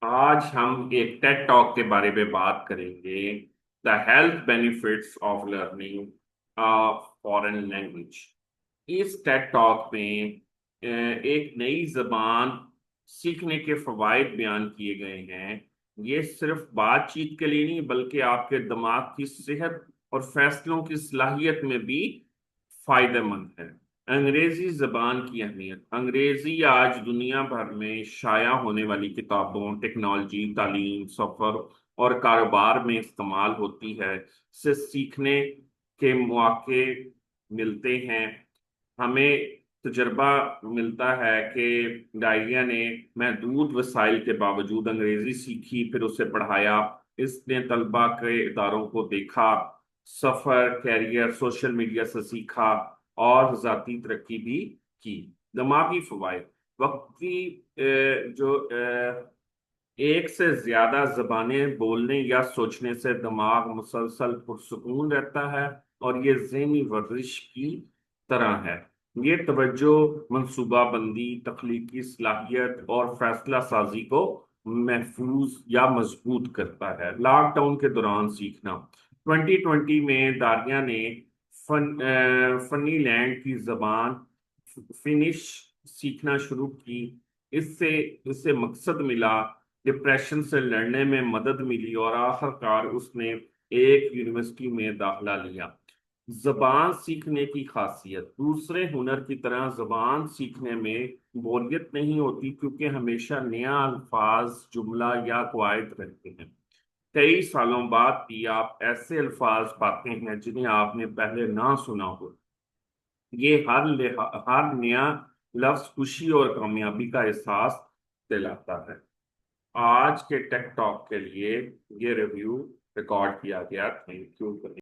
آج ہم ایک ٹیڈ ٹاک کے بارے میں بات کریں گے، the health benefits of learning foreign language. اس ٹیڈ ٹاک میں ایک نئی زبان سیکھنے کے فوائد بیان کیے گئے ہیں۔ یہ صرف بات چیت کے لیے نہیں بلکہ آپ کے دماغ کی صحت اور فیصلوں کی صلاحیت میں بھی فائدہ مند ہے۔ انگریزی زبان کی اہمیت۔ انگریزی آج دنیا بھر میں شائع ہونے والی کتابوں، ٹیکنالوجی، تعلیم، سفر اور کاروبار میں استعمال ہوتی ہے۔ سے سیکھنے کے مواقع ملتے ہیں۔ ہمیں تجربہ ملتا ہے کہ ڈائریا نے محدود وسائل کے باوجود انگریزی سیکھی، پھر اسے پڑھایا۔ اس نے طلبہ کے اداروں کو دیکھا، سفر، کیریئر، سوشل میڈیا سے سیکھا اور ذاتی ترقی بھی کی۔ دماغی فوائد۔ وقتی ایک سے زیادہ زبانیں بولنے یا سوچنے سے دماغ مسلسل پرسکون رہتا ہے اور یہ ذہنی ورزش کی طرح ہے۔ یہ توجہ، منصوبہ بندی، تخلیقی صلاحیت اور فیصلہ سازی کو محفوظ یا مضبوط کرتا ہے۔ لاک ڈاؤن کے دوران سیکھنا۔ 2020 میں داریا نے فنی لینڈ کی زبان فینیش سیکھنا شروع کی۔ اس سے مقصد ملا، ڈپریشن سے لڑنے میں مدد ملی اور آخر کار اس نے ایک یونیورسٹی میں داخلہ لیا۔ زبان سیکھنے کی خاصیت۔ دوسرے ہنر کی طرح زبان سیکھنے میں بوریت نہیں ہوتی، کیونکہ ہمیشہ نیا الفاظ، جملہ یا قواعد رہتے ہیں۔ کئی سالوں بعد بھی آپ ایسے الفاظ پاتے ہیں جنہیں آپ نے پہلے نہ سنا ہو۔ یہ ہر نیا لفظ خوشی اور کامیابی کا احساس دلاتا ہے۔ آج کے ٹیک ٹاک کے لیے یہ ریویو ریکارڈ کیا گیا۔ Thank you.